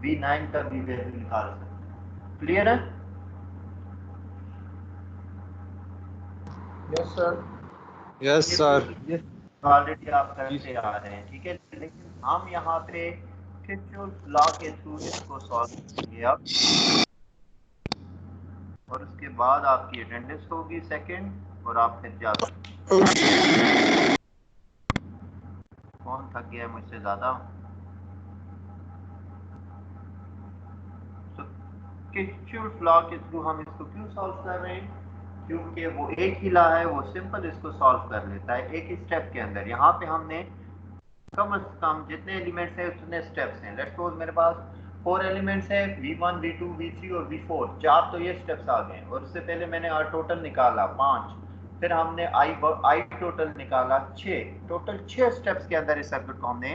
V9 का भी value निकाल सकते हैं। क्लियर है? Yes sir. Yes sir. Already आप करते आ रहे हैं, ठीक है, लेकिन हम यहाँ पे किरचॉफ लॉ के थ्रू इसको सॉल्व करेंगे अब, और उसके बाद आपकी अटेंडेंस होगी सेकंड, और आप फिर जा सकते हैं। कौन थक गया है मुझसे ज्यादा? तो किरचॉफ लॉ के थ्रू हम इसको क्यों सॉल्व कर रहे हैं? क्योंकि वो एक ही लॉ है, वो सिंपल इसको सॉल्व कर लेता है एक ही स्टेप के अंदर। यहाँ पे हमने कम से कम जितने एलिमेंट्स हैं उतने स्टेप्स हैं। लेट्स सपोज मेरे पास 4 एलिमेंट्स हैं, V1 V2 V3 और V4, 4 तो ये स्टेप्स आ गए, और उससे पहले मैंने R टोटल निकाला 5, फिर हमने I टोटल निकाला 6, टोटल 6 स्टेप्स के अंदर इस सर्किट को हमने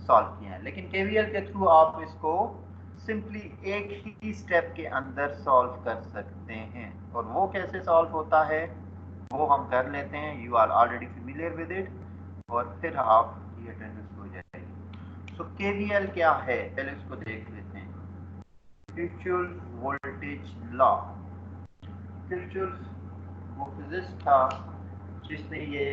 सॉल्व किया है। लेकिन KVL के थ्रू आप इसको सिंपली एक ही स्टेप के अंदर सॉल्व कर सकते हैं, और वो कैसे सॉल्व होता है वो हम कर लेते हैं। You are already familiar with it, और फिर आप ये अटेंडेंस हो जाएगी। सो केवीएल क्या है, पहले इसको देख लेते हैं। Kirchhoff voltage law. किरचॉफ वो फिजिस्ट था जिसने ये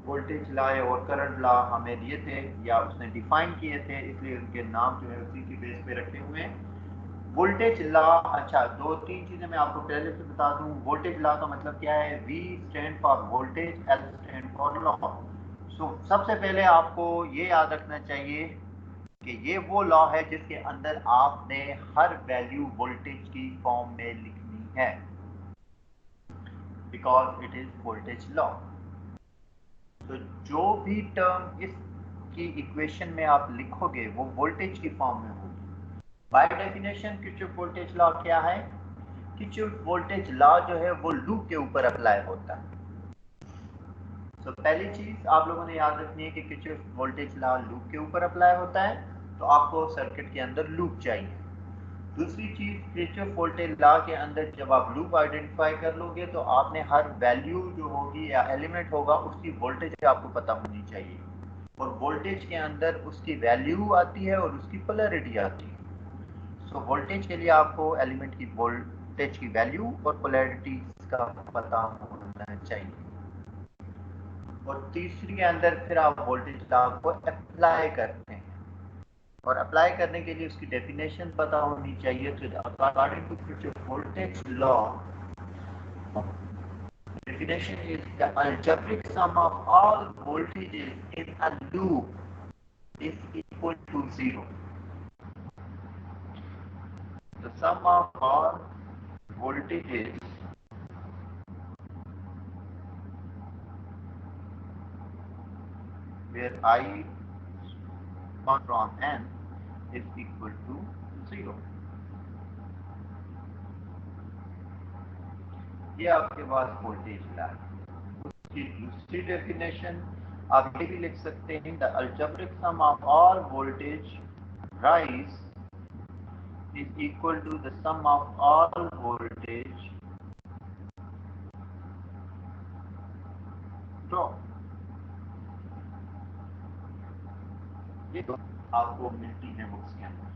वोल्टेज लॉ और करंट लॉ हमें दिए थे, या उसने डिफाइन किए थे, इसलिए उनके नाम जो है उसी के बेस पे रखे हुए हैं। वोल्टेज लॉ, अच्छा दो तीन चीजें मैं आपको पहले से बता दूं। वोल्टेज लॉ का मतलब क्या है? V stand for voltage, L stand for law. So सबसे पहले आपको ये याद रखना चाहिए कि ये वो लॉ है जिसके अंदर आपने हर वैल्यू वोल्टेज की फॉर्म में लिखनी है, because it is voltage law. तो जो भी टर्म इसकी इक्वेशन में आप लिखोगे वो वोल्टेज की फॉर्म में होगी। By definition Kirchhoff voltage law क्या है? किरचॉफ वोल्टेज लॉ जो है वो लूप के ऊपर अप्लाई होता है। तो पहली चीज आप लोगों ने याद रखनी है कि किरचॉफ वोल्टेज लॉ लूप के ऊपर अप्लाई होता है, तो आपको सर्किट के अंदर लूप चाहिए। दूसरी चीज, किरचॉफ वोल्टेज लॉ के अंदर जब आप लूप आइडेंटिफाई कर लोगे तो आपने हर वैल्यू जो होगी या एलिमेंट होगा उसकी वोल्टेज आपको पता होनी चाहिए, और वोल्टेज के अंदर उसकी वैल्यू आती है और उसकी पोलैरिटी आती है। सो वोल्टेज के लिए आपको एलिमेंट की वोल्टेज की वैल्यू और पोलैरिटी का पता होना चाहिए। और तीसरी के अंदर फिर आप वोल्टेज लॉ को अप्लाई करते हैं, और अप्लाई करने के लिए उसकी डेफिनेशन पता होनी चाहिए। तो according to Kirchhoff voltage law, definition is the algebraic sum of all voltages in a loop is equal to 0. The sum of all voltages where I from n is equal to 0. ये आपके पास voltage law है। उसकी दूसरी definition आप ये भी लिख सकते हैं, the algebraic sum of all voltage rise is equal to the sum of all voltage drop. ये तो आपको मिलती है बुक्स के अंदर।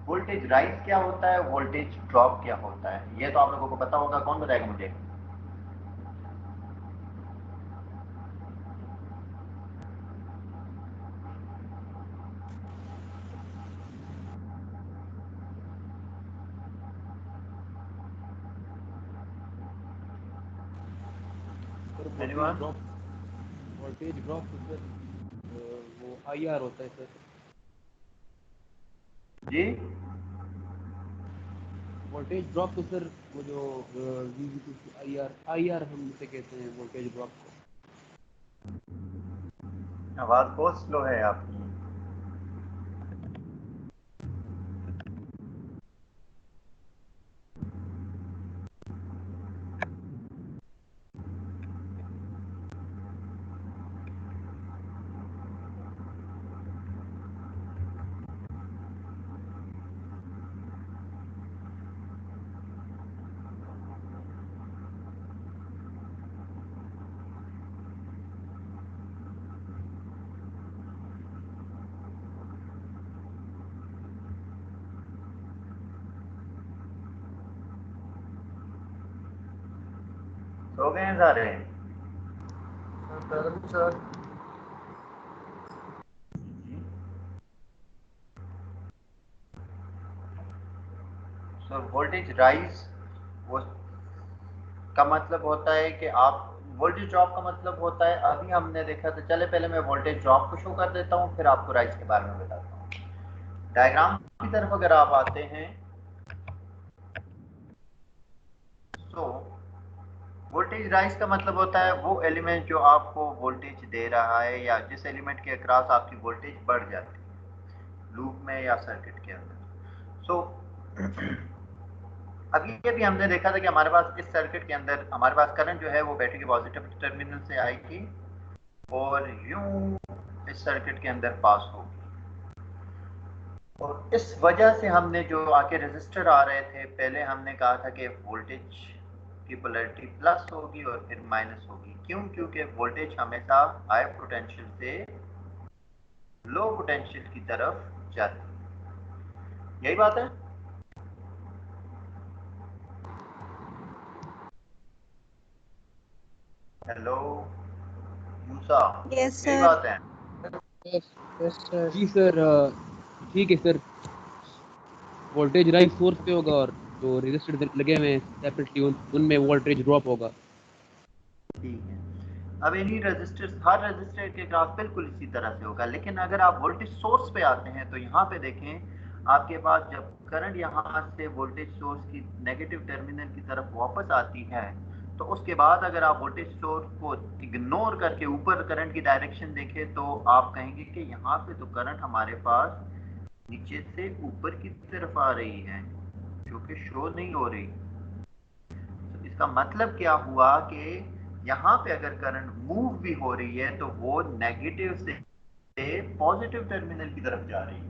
वोल्टेज राइज क्या होता है, वोल्टेज ड्रॉप क्या होता है, ये तो आप लोगों को पता होगा। कौन बताएगा मुझे? Anyone? वोल्टेज ड्रॉप तो सर वो IR होता है सर। जी, वोल्टेज ड्रॉप तो सर वो जो IR हम इसे कहते हैं वोल्टेज ड्रॉप को। आवाज बहुत स्लो है आपकी। हो गए हैं सारे? सर सो वोल्टेज राइज वो का मतलब होता है कि आप वोल्टेज ड्रॉप का मतलब होता है, अभी हमने देखा था, चले पहले मैं वोल्टेज ड्रॉप को शो कर देता हूँ, फिर आपको राइज के बारे में बताता हूँ। डायग्राम की तरफ अगर आप आते हैं तो वोल्टेज राइज का मतलब होता है वो एलिमेंट जो आपको वोल्टेज दे रहा है या जिस एलिमेंट के अक्रॉस आपकी वोल्टेज बढ़ जाती है लूप में या सर्किट के अंदर। सो अभी हमने देखा था कि हमारे पास इस सर्किट के अंदर हमारे पास करंट जो है वो बैटरी के पॉजिटिव टर्मिनल से आएगी और यूं इस सर्किट के अंदर पास होगी, और इस वजह से हमने जो आके रेजिस्टर आ रहे थे पहले हमने कहा था कि वोल्टेज की पोलैरिटी प्लस होगी और फिर माइनस होगी। क्यों? क्योंकि वोल्टेज हमेशा हाई पोटेंशियल से लो पोटेंशियल की तरफ जाती है, यही बात है। हेलो मूसा, यस यही सर। बात है। Yes sir. जी सर, ठीक है सर। वोल्टेज राइज सोर्स पे होगा और जो रेजिस्टर लगे हुए हैं सेपरेटली उनमें वोल्टेज ड्रॉप होगा। ठीक है, अब इन्हीं रजिस्टर हर रजिस्टर के ग्राफ बिल्कुल इसी तरह से होगा, लेकिन अगर आप वोल्टेज सोर्स पे आते हैं तो यहाँ पे देखें आपके पास जब करंट यहाँ से वोल्टेज सोर्स की नेगेटिव टर्मिनल की तरफ वापस आती है तो उसके बाद अगर आप वोल्टेज सोर्स को इग्नोर करके ऊपर करंट की डायरेक्शन देखें तो आप कहेंगे कि यहाँ पे तो करंट हमारे पास नीचे से ऊपर की तरफ आ रही है जो कि शो नहीं हो रही। तो इसका मतलब क्या हुआ कि यहाँ पे अगर करंट मूव भी हो रही है तो वो नेगेटिव से पॉजिटिव टर्मिनल की तरफ जा रही है।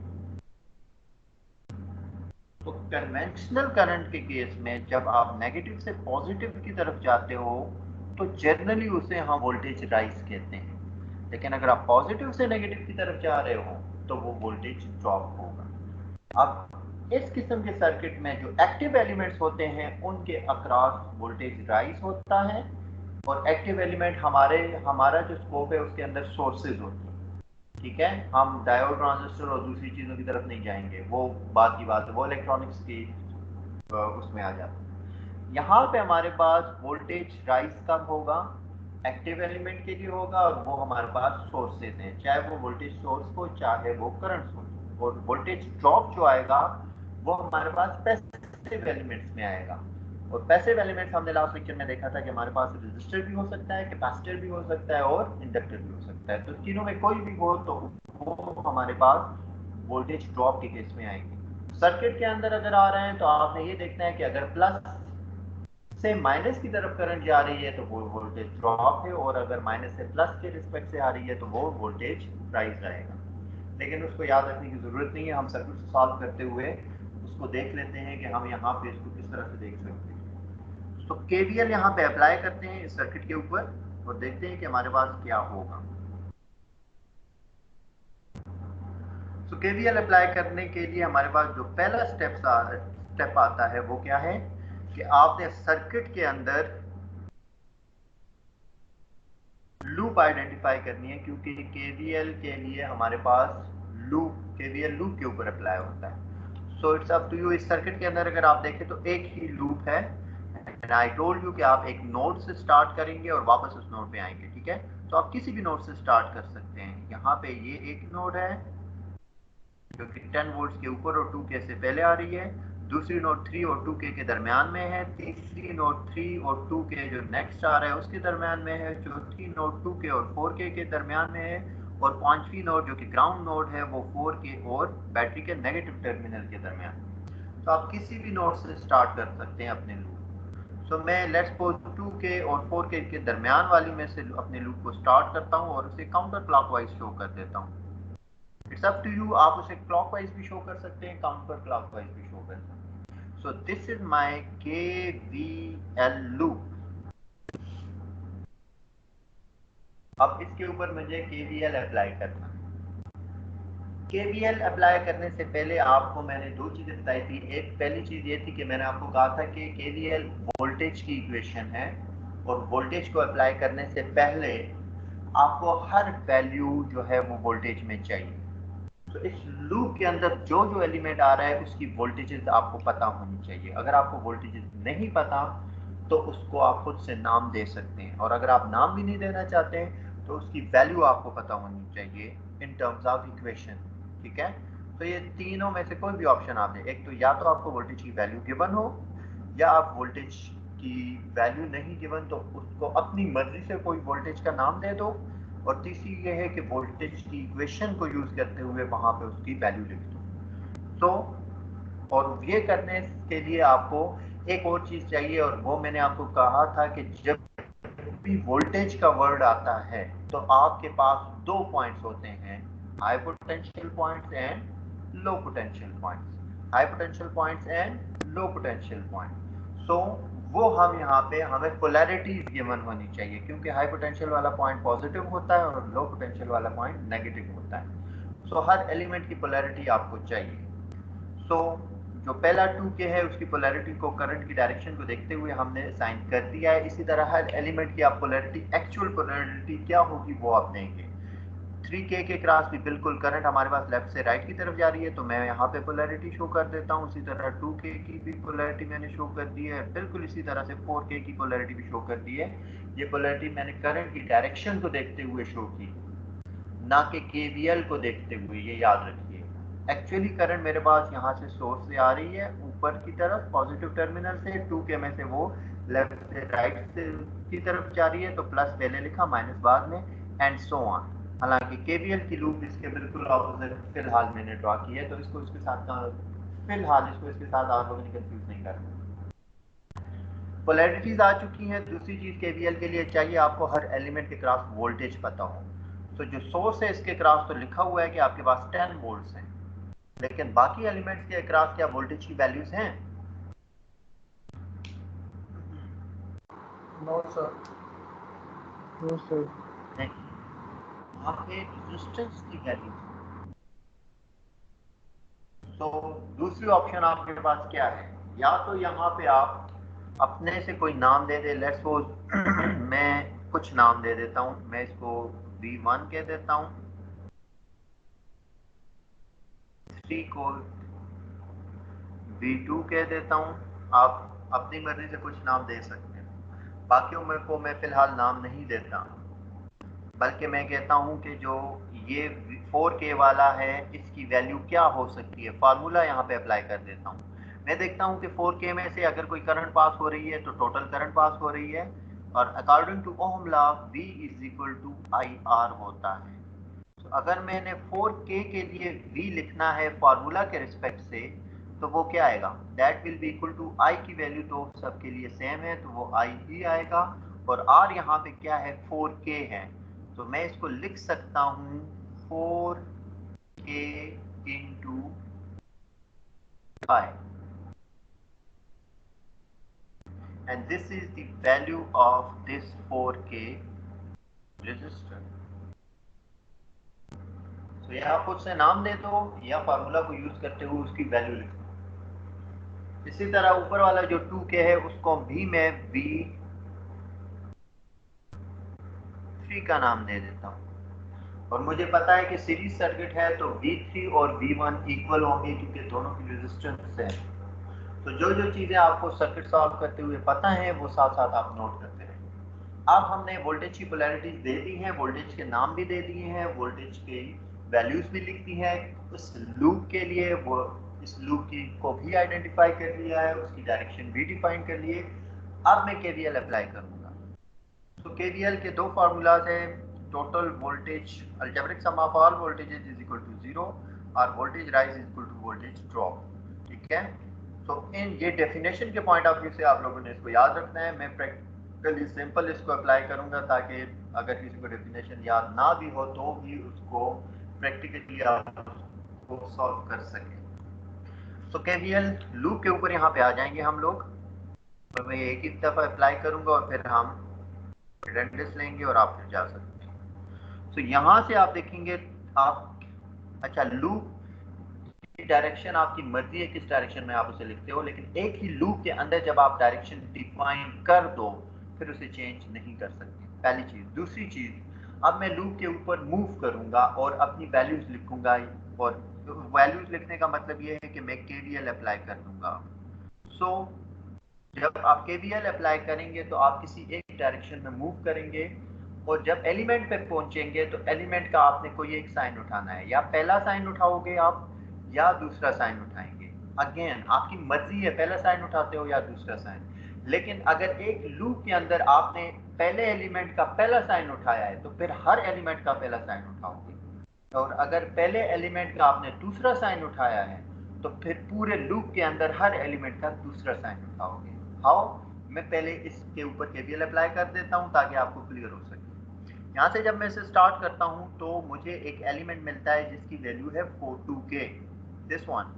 तो कन्वेंशनल करंट के केस में जब आप नेगेटिव से पॉजिटिव की तरफ जाते हो तो जनरली उसे हम वोल्टेज राइज कहते हैं, लेकिन अगर आप पॉजिटिव से नेगेटिव की तरफ जा रहे हो तो वो वोल्टेज ड्रॉप होगा। अब इस किस्म के सर्किट में जो एक्टिव एलिमेंट्स होते हैं उनके अक्रॉस वोल्टेज राइज होता है, और एक्टिव एलिमेंट हमारा जो स्कोप है उसके अंदर सोर्सेज होती हैं। ठीक है, हम डायोड ट्रांजिस्टर और दूसरी चीजों की तरफ नहीं जाएंगे, वो बात की बात है, वो इलेक्ट्रॉनिक्स की उसमें आ जाता है। यहाँ पे हमारे पास वोल्टेज राइज कब होगा? एक्टिव एलिमेंट के लिए होगा, और वो हमारे पास सोर्सेज हैं, चाहे वो वोल्टेज सोर्स हो चाहे वो करंट सोर्स हो। और वोल्टेज ड्रॉप जो आएगा वो हमारे पास पैसिव एलिमेंट्स में आएगा। और पैसिव एलिमेंट्स हमने लास्ट लेक्चर में देखा था कि हमारे पास रेजिस्टर भी हो सकता है, कैपेसिटर भी हो सकता है और इंडक्टर भी हो सकता है। तो तीनों में कोई भी हो तो वो हमारे पास वोल्टेज ड्रॉप के केस में आएंगे। सर्किट के अंदर अगर आ रहे हैं तो आपने ये देखना है कि अगर प्लस से माइनस की तरफ करंट जा रही है तो वो वोल्टेज ड्रॉप है, और अगर माइनस से प्लस के रिस्पेक्ट से आ रही है तो वो वोल्टेज राइज आएगा। लेकिन उसको याद रखने की जरूरत नहीं है, हम सर्किट को सॉल्व करते हुए उसको देख लेते हैं कि हम यहाँ पे इसको किस तरह से देख सकते हैं। तो केवीएल यहाँ पे अप्लाई करते हैं इस सर्किट के ऊपर और देखते हैं कि हमारे पास क्या होगा। तो केवीएल अप्लाई करने के लिए हमारे पास जो पहला स्टेप आता है वो क्या है कि आपने सर्किट के अंदर लूप आइडेंटिफाई करनी है, क्योंकि केवीएल के लिए हमारे पास केवीएल लूप के ऊपर अप्लाई होता है। So it's up to you. इस सर्किट के अंदर अगर आप देखें तो एक ही लूप है, एंड आई टोल्ड यू कि आप एक नोड से स्टार्ट करेंगे और वापस उस नोड पे आएंगे। ठीक है, तो आप किसी भी नोड से स्टार्ट कर सकते हैं। यहाँ पे ये एक नोड है जो कि 10 वोल्ट के ऊपर और 2K से पहले आ रही है, दूसरी नोड 3 और 2K के दरमियान में है, तीसरी नोड 3 और 2K जो नेक्स्ट आ रहा है उसके दरमियान में है, चौथी नोड 2K और 4K के दरमियान में है, और पांचवी नोड जो कि ग्राउंड नोड है वो 4K और बैटरी के नेगेटिव टर्मिनल के दरमियान। तो आप किसी भी नोड से स्टार्ट कर सकते हैं अपने लूप। सो मैं लेट्स सपोज 2K और 4K के दरमियान वाली में से अपने लूप को स्टार्ट करता हूँ और उसे काउंटर क्लॉकवाइज शो कर देता हूँ। इट्स अप टू यू, आप उसे क्लॉकवाइज भी शो कर सकते हैं, काउंटर क्लॉकवाइज भी शो कर सकते हैं। So this is my KVL loop. अब इसके ऊपर मुझे केवीएल अप्लाई करना है। केवीएल अप्लाई करने से पहले आपको मैंने दो चीजें बताई थी। एक पहली चीज ये थी कि मैंने आपको कहा था कि केवीएल वोल्टेज की इक्वेशन है और वोल्टेज को अप्लाई करने से पहले आपको हर वैल्यू जो है वो वोल्टेज में चाहिए। तो इस लूप के अंदर जो जो एलिमेंट आ रहा है उसकी वोल्टेजेस आपको पता होनी चाहिए। अगर आपको वोल्टेजेस नहीं पता तो उसको आप खुद से नाम दे सकते हैं, और अगर आप नाम भी नहीं देना चाहते हैं तो उसकी वैल्यू आपको पता होनी चाहिए इन टर्म्स ऑफ इक्वेशन। ठीक है, तो ये तीनों में से कोई भी ऑप्शन आप दें। एक तो या तो आपको वोल्टेज की वैल्यू गिवन हो, या आप वोल्टेज की वैल्यू नहीं गिवन तो उसको अपनी मर्जी से कोई वोल्टेज का नाम दे दो, और तीसरी ये है कि वोल्टेज की इक्वेशन को यूज करते हुए वहां पे उसकी वैल्यू लिख दो। तो और ये करने के लिए आपको एक और चीज चाहिए, और वो मैंने आपको कहा था कि जब भी वोल्टेज का वर्ड आता है तो आपके पास दो पॉइंट्स होते हैं, high potential points and low potential points. High potential points and low potential point. So वो हम यहाँ पे हमें पोलैरिटीज गिवन होनी चाहिए, क्योंकि हाई पोटेंशियल वाला पॉइंट पॉजिटिव होता है और लो पोटेंशियल वाला पॉइंट नेगेटिव होता है। सो हर एलिमेंट की पोलैरिटी आपको चाहिए। सो जो पहला 2k है उसकी पोलैरिटी को करंट की डायरेक्शन को देखते हुए हमने साइन कर दिया है। इसी तरह हर एलिमेंट की आप पोलैरिटी, एक्चुअल पोलैरिटी क्या होगी वो आप देंगे। 3k के क्रॉस भी बिल्कुल करंट हमारे पास लेफ्ट से राइट की तरफ जा रही है, तो मैं यहाँ पे पोलैरिटी शो कर देता हूँ। इसी तरह 2k की भी पोलैरिटी मैंने शो कर दी है, बिल्कुल इसी तरह से 4k की पोलैरिटी भी शो कर दी है। ये पोलैरिटी मैंने करंट की डायरेक्शन को देखते हुए शो की, ना कि केवीएल को देखते हुए, ये याद रखिए। एक्चुअली करंट मेरे पास यहाँ से सोर्स से आ रही है ऊपर की तरफ पॉजिटिव टर्मिनल से, 2k में से वो लेफ्ट से राइट से की तरफ जा रही है, तो प्लस पहले लिखा माइनस बाद में, एंड सो ऑन। हालांकि केवीएल की लूप इसके बिल्कुल ऑपोजिट फिलहाल मैंने ड्रॉ की है, तो इसको इसके साथ फिलहाल इसको इसके साथ आप लोगों ने कंफ्यूज नहीं करना। पोलैरिटीज आ चुकी हैं। दूसरी चीज केवीएल के लिए चाहिए आपको हर एलिमेंट के क्रॉस वोल्टेज पता हो। तो जो सोर्स है इसके क्रॉस तो लिखा हुआ है कि आपके पास 10 वोल्ट्स हैं, लेकिन बाकी एलिमेंट्स के क्रॉस क्या वोल्टेज की वैल्यूज हैं? No, sir. No, sir. नहीं, वहां पे रेजिस्टेंस की वैल्यूज। तो दूसरी ऑप्शन आपके पास क्या है? या तो यहाँ पे आप अपने से कोई नाम दे दे। लेट्स सपोज मैं कुछ नाम दे देता हूँ, मैं इसको V1 कह देता हूँ, 3 को V2 कह देता हूँ। आप अपनी मर्जी से कुछ नाम दे सकते हैं। बाकियों में को मैं फिलहाल नाम नहीं देता, बल्कि मैं कहता हूँ कि जो ये 4k वाला है इसकी वैल्यू क्या हो सकती है, फार्मूला यहाँ पे अप्लाई कर देता हूँ। मैं देखता हूँ कि 4k में से अगर कोई करंट पास हो रही है तो टोटल करंट पास हो रही है, और according to Ohm law V is equal to IR होता है। तो अगर मैंने 4k के लिए V लिखना है फार्मूला के रिस्पेक्ट से, तो वो क्या आएगा? That will be equal to I की वैल्यू तो सबके लिए सेम है, तो वो I ही आएगा। और R यहाँ पे क्या है? 4k है, तो मैं इसको लिख सकता हूँ 4k into I, and this is the value of this 4k resistor। तो या आप खुद से नाम दे दो या फार्मूला को यूज करते हुए उसकी वैल्यू लिख दो। इसी तरह ऊपर वाला जो 2k है उसको भी मैं V3 का नाम दे देता हूँ, और मुझे पता है कि सीरीज सर्किट है तो V3 और V1 इक्वल होंगे क्योंकि दोनों की रेजिस्टेंस है। तो जो जो चीजें आपको सर्किट सॉल्व करते हुए पता है वो साथ साथ आप नोट करते रहें। अब हमने वोल्टेज की पोलैरिटीज दे दी हैं, वोल्टेज के नाम भी दे दिए हैं, वोल्टेज की वैल्यूज भी लिख दी है। उस लूप के लिए वो इस लूप की को भी आइडेंटिफाई कर लिया है, उसकी डायरेक्शन भी डिफाइन कर लिए। अब मैं केवीएल अप्लाई करूंगा। तो केवीएल के दो फार्मूलाज हैं, total voltage algebraic sum of all voltages is equal to 0 और voltage rise is equal to voltage drop. ठीक है, तो इन ये डेफिनेशन के पॉइंट ऑफ व्यू से आप लोगों ने इसको याद रखना है। मैं प्रैक्टिकली सिंपल इसको अप्लाई करूंगा ताकि अगर किसी को डेफिनेशन याद ना भी हो तो भी उसको प्रैक्टिकली आप उसको सॉल्व कर सकें। तो केवीएल लूप के ऊपर यहाँ पे आ जाएंगे हम लोग, तो मैं एक ही दफा अप्लाई करूंगा और फिर हम रिडंडेंस लेंगे और आप फिर जा सकते हैं। तो यहाँ से आप देखेंगे आप, अच्छा लूप की डायरेक्शन आपकी मर्जी है किस डायरेक्शन में आप उसे लिखते हो, लेकिन एक ही लूप के अंदर जब आप डायरेक्शन डिफाइन कर दो फिर उसे चेंज नहीं कर सकते, पहली चीज़। दूसरी चीज़, अब मैं लूप के ऊपर मूव करूंगा और अपनी वैल्यूज लिखूंगा, और वैल्यूज लिखने का मतलब ये है कि मैं केवीएल अप्लाई कर दूंगा। सो जब आप केवीएल अप्लाई करेंगे तो आप किसी एक डायरेक्शन में मूव करेंगे, और जब एलिमेंट पे पहुंचेंगे तो एलिमेंट का आपने कोई एक साइन उठाना है, या पहला साइन उठाओगे आप या दूसरा साइन उठाएंगे। अगेन आपकी मर्जी है, पहला साइन उठाते हो या दूसरा साइन। लेकिन अगर एक लूप के अंदर आपने पहले एलिमेंट का पहला साइन उठाया है तो फिर हर एलिमेंट का पहला साइन उठाओगे, और अगर पहले एलिमेंट का आपने दूसरा साइन उठाया है तो फिर पूरे लूप के अंदर हर एलिमेंट का दूसरा साइन उठाओगे। हाउ? मैं पहले इसके ऊपर केवीएल अप्लाई कर देता हूं ताकि आपको क्लियर हो सके। यहाँ से जब मैं इसे स्टार्ट करता हूं तो मुझे एक एलिमेंट मिलता है जिसकी वैल्यू है 42K, दिस वन।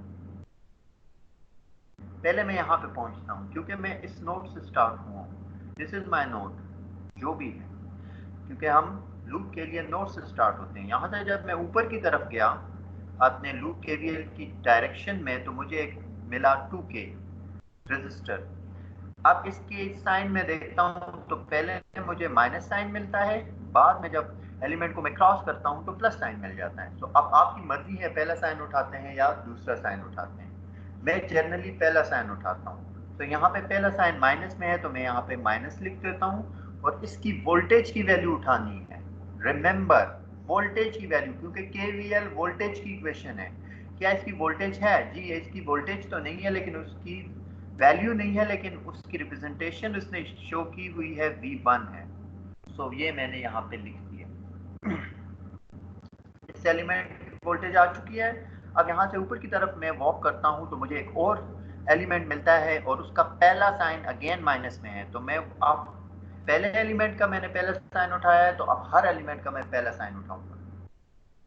पहले मैं यहाँ पे पहुंचता हूँ क्योंकि मैं इस नोड से स्टार्ट हुआ हूँ, दिस इज माई नोड, जो भी है, क्योंकि हम लूप के लिए नोड से स्टार्ट होते हैं। यहाँ से जब मैं ऊपर की तरफ गया अपने लूप केवीएल की डायरेक्शन में तो मुझे एक मिला 2K रजिस्टर। अब इसके साइन में देखता हूँ तो पहले मुझे माइनस साइन मिलता है, बाद में जब एलिमेंट को मैं क्रॉस करता हूँ तो प्लस साइन मिल जाता है। तो अब आपकी मर्जी है पहला साइन उठाते हैं या दूसरा साइन उठाते हैं। मैं जनरली पहला साइन उठाता हूँ। तो यहाँ पे पहला साइन माइनस में है तो मैं यहाँ पे माइनस लिख देता हूँ, और इसकी वोल्टेज की वैल्यू उठानी है। रिमेंबर, वोल्टेज की वैल्यू, क्योंकि केवीएल वोल्टेज की इक्वेशन है। क्या इसकी वोल्टेज है? जी, इसकी वोल्टेज तो नहीं है, लेकिन उसकी वैल्यू नहीं है, लेकिन उसकी रिप्रेजेंटेशन उसने शो की हुई है V1 है। सो ये मैंने यहाँ पे लिख दिया। इस एलिमेंट की वोल्टेज आ चुकी है। अब यहाँ से ऊपर की तरफ मैं वॉक करता हूँ तो मुझे एक और एलिमेंट मिलता है और उसका पहला साइन अगेन माइनस में है। तो मैं अब पहले एलिमेंट का मैंने पहला साइन उठाया है तो अब हर एलिमेंट का मैं पहला साइन उठाऊंगा।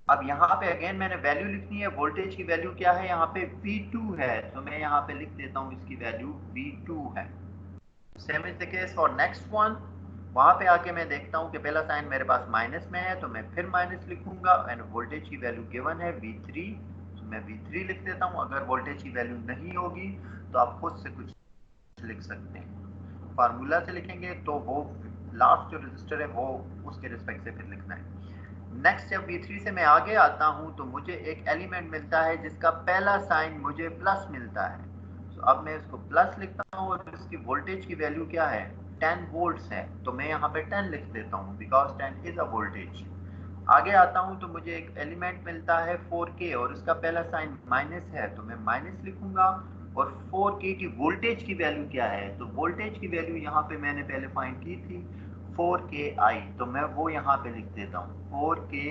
अब यहाँ पे अगेन मैंने वैल्यू लिखनी है। वोल्टेज की वैल्यू क्या है? यहाँ पे V2 है, तो मैं यहाँ पे लिख देता हूँ इसकी वैल्यू V2 है। Same is the case for next one. वहां पे आके मैं देखता हूँ कि पहला साइन मेरे पास माइनस में है तो मैं फिर माइनस लिखूंगा, एंड वोल्टेज की वैल्यू गिवन है V3, तो मैं V3 लिख देता हूँ। अगर वोल्टेज की वैल्यू नहीं होगी तो आप खुद से कुछ लिख सकते हैं, फार्मूला से लिखेंगे तो वो लास्ट जो रजिस्टर है वो उसके रिस्पेक्ट से फिर लिखना है। नेक्स्ट जब V3 से मैं आगे आता हूँ तो मुझे एक एलिमेंट मिलता है जिसका पहला साइन मुझे प्लस मिलता है। तो अब मैं इसको प्लस लिखता हूँ और इसकी वोल्टेज की वैल्यू क्या है? 10 वोल्ट्स है, तो मैं यहाँ पे 10 लिख देता हूँ बिकॉज 10 इज अ वोल्टेज। आगे आता हूँ तो मुझे एक एलिमेंट मिलता है 4K और इसका पहला साइन माइनस है, तो मैं माइनस लिखूंगा। और 4K की वोल्टेज की वैल्यू क्या है? तो वोल्टेज की वैल्यू यहाँ पे मैंने पहले फाइंड की थी 4KI, तो मैं वो यहाँ पे लिख देता हूँ 4K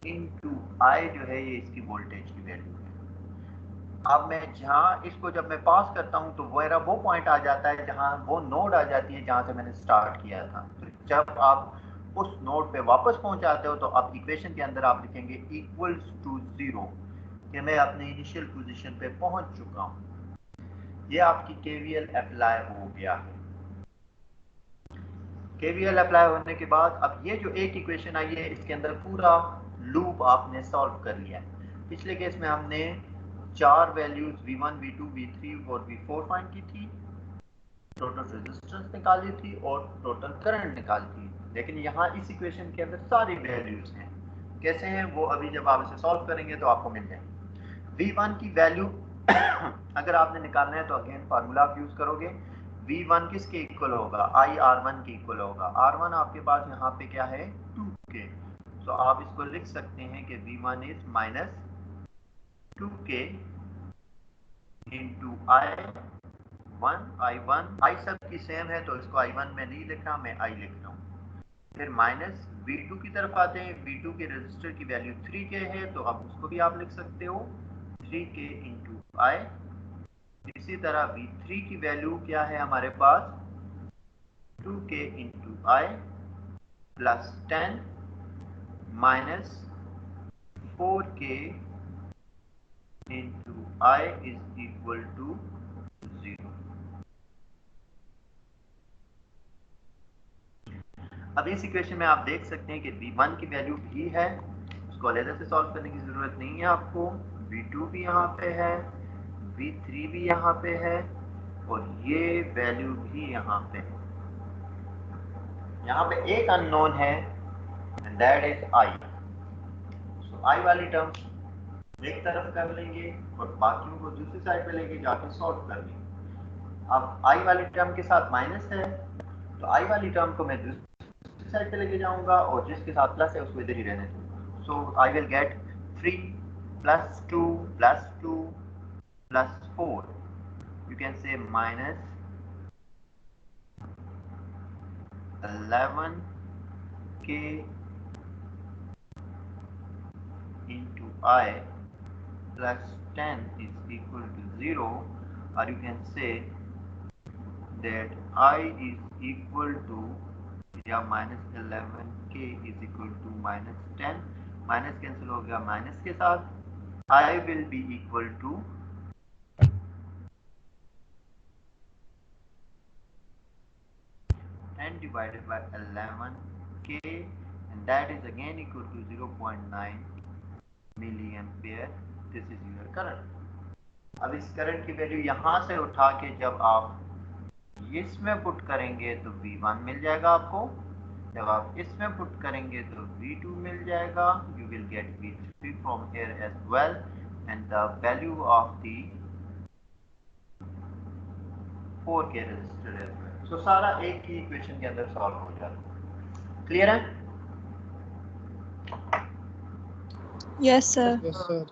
इंटू आई जो है ये इसकी वोल्टेज की वैल्यू है। अब मैं जहाँ इसको जब मैं पास करता हूँ तो मेरा वो पॉइंट आ जाता है जहाँ वो नोड आ जाती है जहाँ से मैंने स्टार्ट किया था। तो जब आप उस नोड पे वापस पहुँच जाते हो तो आप इक्वेशन के अंदर आप लिखेंगे इक्वल्स टू 0 कि मैं अपने इनिशियल पोजीशन पे पहुँच चुका हूँ। ये आपकी केवीएल अप्लाई हो गया है। केवीएल अप्लाई होने के बाद अब ये जो एक इक्वेशन आई है इसके अंदर पूरा लूप आपने सॉल्व कर लिया है। पिछले केस में हमने 4 वैल्यूज V1, V2, V3 और V4 फाइंड की थी, टोटल रेजिस्टेंस निकाली थी और टोटल करंट निकाली थी। लेकिन यहाँ इस इक्वेशन के अंदर सारी वैल्यूज हैं। कैसे हैं वो अभी जब आप इसे सॉल्व करेंगे तो आपको मिल जाएंगे। V1 की वैल्यू अगर आपने निकालना है तो अगेन फार्मूला आप यूज करोगे। V1 किसके इक्वल होगा? IR1 के इक्वल होगा। R1 आपके पास यहाँ पे क्या है? 2K। तो आप इसको लिख सकते हैं कि V1 is minus 2K into I1 I सबकी सेम है तो इसको I1 में नहीं लिख रहा, मैं I लिख रहा हूँ। फिर माइनस V2 की तरफ आते हैं। V2 के रजिस्टर की वैल्यू 3K है तो अब उसको भी आप लिख सकते हो 3K इंटू I। इसी तरह V3 की वैल्यू क्या है हमारे पास? 2K into I plus 10 minus 4K into I is equal to 0। अब इस इक्वेशन में आप देख सकते हैं कि V1 की वैल्यू भी है, उसको अलग से सॉल्व करने की जरूरत नहीं है आपको। V2 भी यहाँ पे है, V3 भी यहाँ पे है और ये वैल्यू भी यहाँ पे है। यहाँ पे एक अननोन है and that is I. So I वाली टर्म एक तरफ कर लेंगे और बाकियों को दूसरी साइड पे लेके जाके सॉल्व कर लेंगे। अब I वाली टर्म के साथ माइनस है तो I वाली टर्म को मैं दूसरी साइड पे लेके जाऊंगा और जिसके साथ प्लस है उसको इधर ही रहने दूंगा। So I will get 3 plus 2 plus 2 plus 4. You can say minus 11k into I plus 10 is equal to 0, or you can say that I is equal to minus 11k is equal to minus 10, minus cancel हो गया minus के साथ, I will be equal to 10 divided by 11k and that is again equal to 0.9 milliampere. This is your current. अब इस current की value यहाँ से उठा के जब आप इसमें पुट करेंगे तो V1 मिल जाएगा आपको, जब आप इसमें पुट करेंगे तो V2 मिल जाएगा, you will get V3 from here as well and the value of the 4k resistor as well. So सारा एक ही इक्वेशन के अंदर सॉल्व हो जाता है। क्लियर है? Yes, sir. Yes, sir.